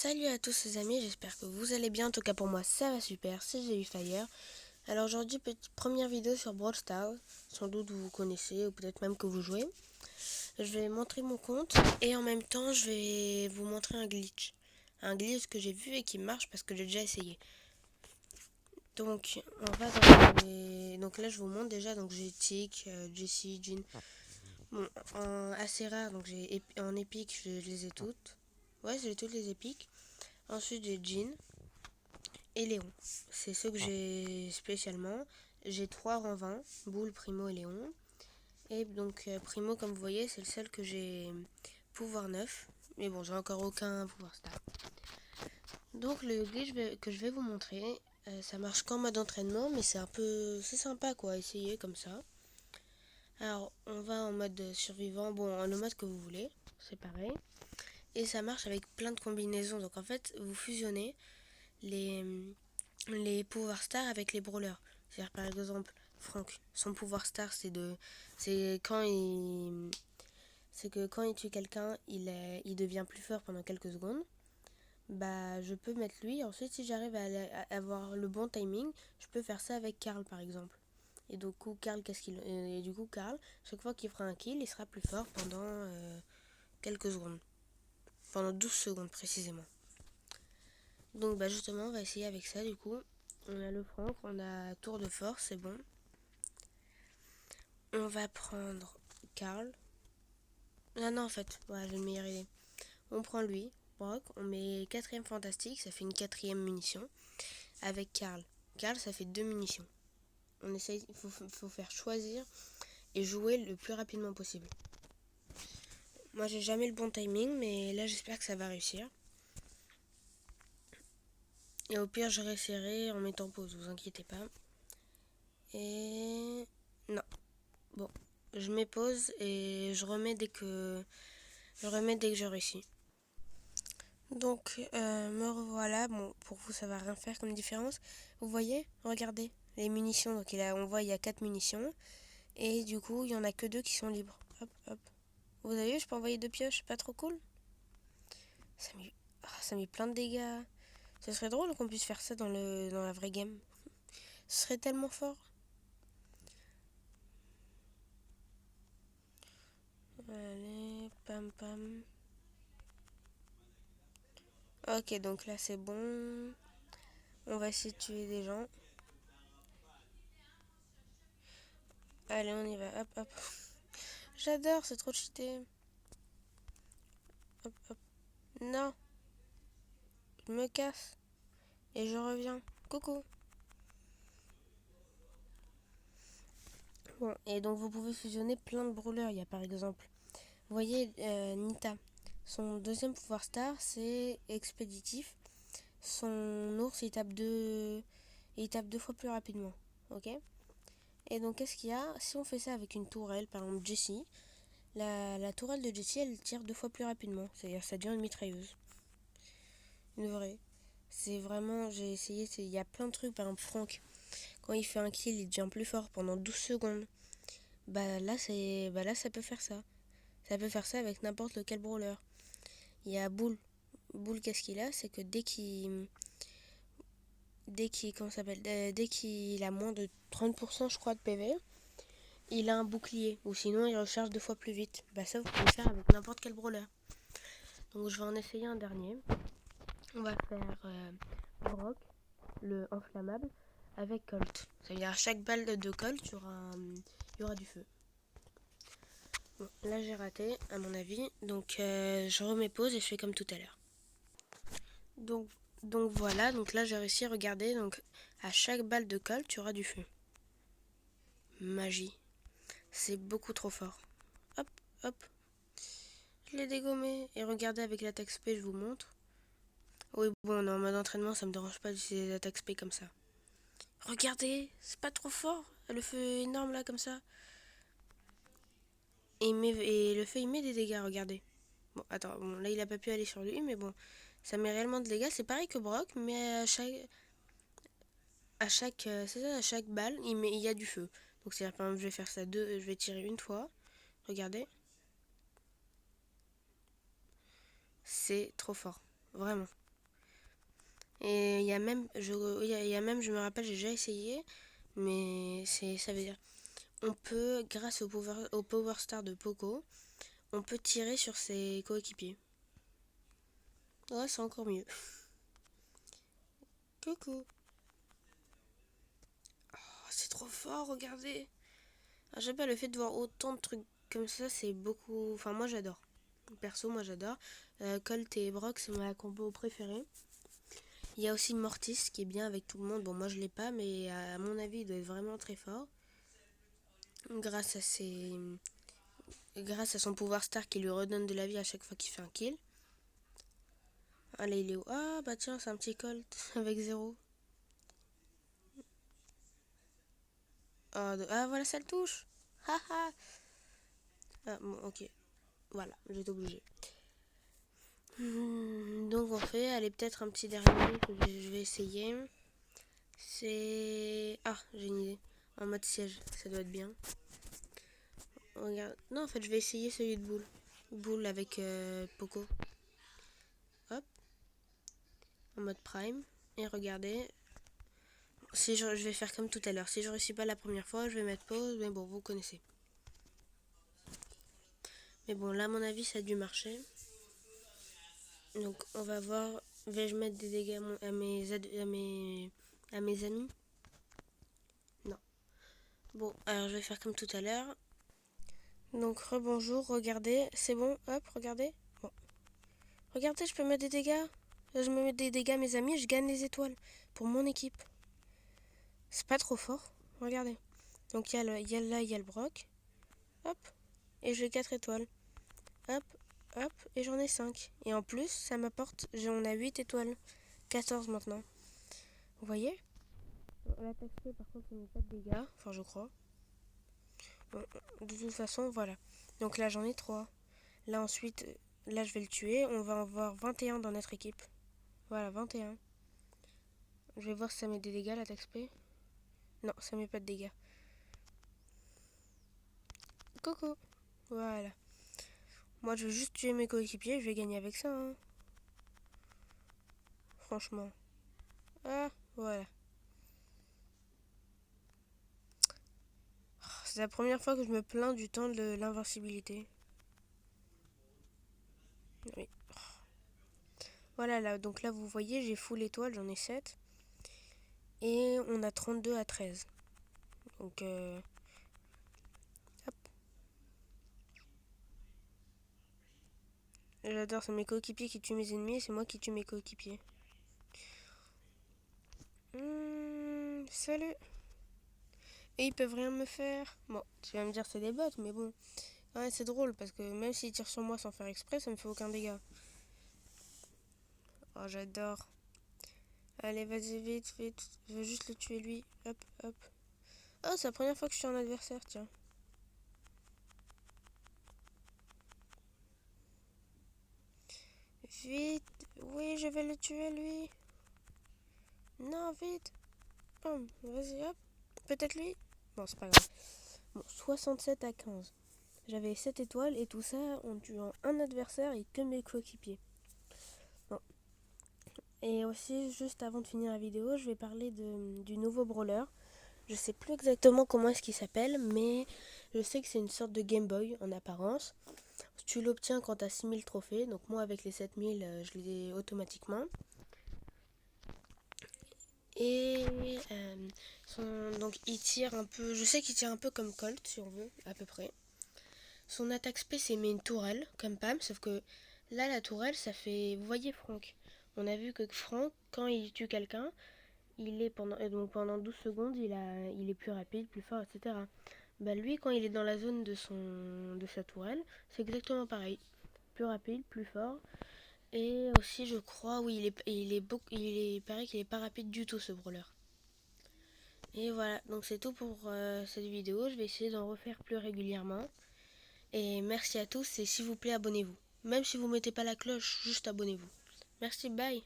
Salut à tous les amis, j'espère que vous allez bien. En tout cas pour moi ça va super, c'est Fire. Alors aujourd'hui, petite première vidéo sur Brawl Stars. Sans doute vous connaissez ou peut-être même que vous jouez. Je vais montrer mon compte et en même temps je vais vous montrer un glitch. Un glitch que j'ai vu et qui marche parce que j'ai déjà essayé. Donc on va dans les... Donc là je vous montre déjà, donc j'ai Tick, Jessie, Jean. Bon, assez rare, donc en épique je les ai toutes. Ouais, j'ai toutes les épiques. Ensuite j'ai Jean et Léon. C'est ceux que j'ai spécialement. J'ai 3 rangs 20, Boule, Primo et Léon. Et donc Primo, comme vous voyez, c'est le seul que j'ai pouvoir 9. Mais bon, j'ai encore aucun pouvoir star. Donc le glitch que je vais vous montrer, ça marche qu'en mode entraînement, mais c'est sympa quoi, à essayer comme ça. Alors on va en mode survivant, bon, le mode que vous voulez, c'est pareil. Et ça marche avec plein de combinaisons. Donc en fait, vous fusionnez les pouvoirs stars avec les brawlers. C'est-à-dire par exemple Franck, son pouvoir star c'est que quand il tue quelqu'un, il devient plus fort pendant quelques secondes. Bah je peux mettre lui, ensuite si j'arrive à avoir le bon timing, je peux faire ça avec Karl par exemple. Et du coup Karl chaque fois qu'il fera un kill, il sera plus fort pendant quelques secondes. Pendant 12 secondes précisément. Donc bah justement on va essayer avec ça du coup. On a le Franck, on a tour de force, c'est bon. On va prendre Karl. Non en fait, voilà, j'ai une meilleure idée. On prend lui, Brock, on met quatrième fantastique, ça fait une quatrième munition. Avec Karl. Karl ça fait 2 munitions. On essaye, faut faire choisir et jouer le plus rapidement possible. Moi j'ai jamais le bon timing, mais là j'espère que ça va réussir. Et au pire je réessayerai en mettant pause, vous inquiétez pas. Et non. Bon, je mets pause et je remets dès que je réussis. Donc me revoilà. Bon, pour vous ça va rien faire comme différence. Vous voyez, regardez les munitions. Donc on voit il y a 4 munitions et du coup il y en a que 2 qui sont libres. Hop hop. Vous avez vu, je peux envoyer 2 pioches, pas trop cool. Ça met plein de dégâts. Ce serait drôle qu'on puisse faire ça dans la vraie game. Ce serait tellement fort. Allez, pam pam. Ok, donc là c'est bon. On va essayer de tuer des gens. Allez, on y va. Hop, hop. J'adore, c'est trop cheaté. Hop, hop. Non, je me casse. Et je reviens. Coucou. Bon, et donc vous pouvez fusionner plein de brawlers. Il y a par exemple, vous voyez Nita. Son deuxième pouvoir star, c'est expéditif. Son ours, il tape 2 fois plus rapidement. Ok. Et donc, qu'est-ce qu'il y a? Si on fait ça avec une tourelle, par exemple Jessie, la tourelle de Jessie, elle tire 2 fois plus rapidement. C'est-à-dire, ça devient une mitrailleuse. Une vraie. C'est vraiment, j'ai essayé, il y a plein de trucs. Par exemple, Franck, quand il fait un kill, il devient plus fort pendant 12 secondes. Bah là, ça peut faire ça. Ça peut faire ça avec n'importe lequel brawler. Il y a Boule. Boule, qu'est-ce qu'il a? C'est que dès qu'il a moins de 30% je crois de PV, il a un bouclier. Ou sinon il recharge 2 fois plus vite. Bah ça vous pouvez le faire avec n'importe quel brawler. Donc je vais en essayer un dernier. On va faire Brock, le inflammable, avec Colt. Ça veut dire à chaque balle de Colt, il y aura du feu. Bon, là j'ai raté à mon avis. Donc je remets pause et je fais comme tout à l'heure. Donc voilà, donc là j'ai réussi, regardez, donc à chaque balle de Colt, tu auras du feu. Magie. C'est beaucoup trop fort. Hop, hop. Je l'ai dégommé. Et regardez avec l'attaque spé, je vous montre. Oui, bon, en mode entraînement, ça me dérange pas d'utiliser l'attaque spé comme ça. Regardez, c'est pas trop fort. Le feu est énorme là, comme ça. Et le feu, il met des dégâts, regardez. Bon, attends, bon, là, il a pas pu aller sur lui, mais bon. Ça met réellement de dégâts. C'est pareil que Brock, mais à chaque balle, il y a du feu. Donc, c'est-à-dire, par exemple, je vais faire ça je vais tirer une fois. Regardez. C'est trop fort. Vraiment. Et il y a même, je me rappelle, j'ai déjà essayé, mais ça veut dire, on peut, grâce au Power Star de Poco, on peut tirer sur ses coéquipiers. Ouais, c'est encore mieux. Coucou. Oh, c'est trop fort, regardez. Ah, je sais pas, le fait de voir autant de trucs comme ça, c'est beaucoup. Enfin, moi j'adore. Perso, moi j'adore. Colt et Brock, c'est ma combo préférée. Il y a aussi Mortis qui est bien avec tout le monde. Bon, moi je l'ai pas, mais à mon avis, il doit être vraiment très fort. Grâce à grâce à son pouvoir star qui lui redonne de la vie à chaque fois qu'il fait un kill. Allez, il est où? Ah, bah tiens, c'est un petit Colt avec 0. Ah, voilà, ça le touche. Haha. Ah, bon, ok. Voilà, j'étais obligé. Donc on fait, allez, peut-être un petit dernier que je vais essayer. C'est... Ah, j'ai une idée. En mode siège, ça doit être bien. Regarde. Non, en fait, je vais essayer celui de boule. Boule avec Poco. Hop. En mode prime. Et regardez. Si je vais faire comme tout à l'heure. Si je réussis pas la première fois, je vais mettre pause. Mais bon, vous connaissez. Mais bon, là, à mon avis, ça a dû marcher. Donc, on va voir. Vais-je mettre des dégâts à mes amis? Non. Bon, alors je vais faire comme tout à l'heure. Donc, rebonjour, regardez. C'est bon, hop, regardez. Bon. Regardez, je peux mettre des dégâts. Je me mets des dégâts à mes amis, je gagne les étoiles. Pour mon équipe. C'est pas trop fort. Regardez. Donc, il y a le Brock. Hop. Et j'ai 4 étoiles. Hop, hop. Et j'en ai 5. Et en plus, ça m'apporte. On a 8 étoiles. 14 maintenant. Vous voyez? L'attaque spé, par contre, ça met pas de dégâts. Enfin, je crois. Bon, de toute façon, voilà. Donc là, j'en ai 3. Là, ensuite, là, je vais le tuer. On va en avoir 21 dans notre équipe. Voilà, 21. Je vais voir si ça met des dégâts, l'attaque spé. Non, ça met pas de dégâts. Coucou. Voilà. Moi, je veux juste tuer mes coéquipiers. Je vais gagner avec ça. Hein. Franchement. Ah, voilà. C'est la première fois que je me plains du temps de l'invincibilité. Oui. Voilà, là, donc là, vous voyez, j'ai full étoile, j'en ai 7. Et on a 32 à 13. Donc, hop. J'adore, c'est mes coéquipiers qui tuent mes ennemis et c'est moi qui tue mes coéquipiers. Salut. Et ils peuvent rien me faire. Bon, tu vas me dire c'est des bots, mais bon. Ouais, c'est drôle parce que même s'ils tirent sur moi sans faire exprès, ça me fait aucun dégât. Oh, j'adore. Allez, vas-y, vite, vite. Je veux juste le tuer lui. Hop, hop. Oh, c'est la première fois que je suis un adversaire, tiens. Vite. Oui, je vais le tuer lui. Non, vite. Hum, vas-y, hop. Peut-être lui. Bon, c'est pas grave. Bon, 67 à 15. J'avais 7 étoiles et tout ça en tuant un adversaire et que mes coéquipiers. Bon. Et aussi, juste avant de finir la vidéo, je vais parler du nouveau brawler. Je sais plus exactement comment est-ce qu'il s'appelle, mais je sais que c'est une sorte de Game Boy en apparence. Tu l'obtiens quand tu as 6000 trophées. Donc moi, avec les 7000, je l'ai automatiquement. Et donc il tire un peu, je sais qu'il tire un peu comme Colt si on veut, à peu près. Son attaque spé c'est met une tourelle, comme Pam, sauf que là la tourelle ça fait, vous voyez Franck, on a vu que Franck quand il tue quelqu'un, il est pendant 12 secondes il est plus rapide, plus fort, etc. Bah lui quand il est dans la zone de sa tourelle, c'est exactement pareil, plus rapide, plus fort. Et aussi je crois, oui il paraît qu'il est pas rapide du tout ce brawler. Et voilà, donc c'est tout pour cette vidéo. Je vais essayer d'en refaire plus régulièrement. Et merci à tous et s'il vous plaît abonnez-vous. Même si vous mettez pas la cloche, juste abonnez-vous. Merci, bye.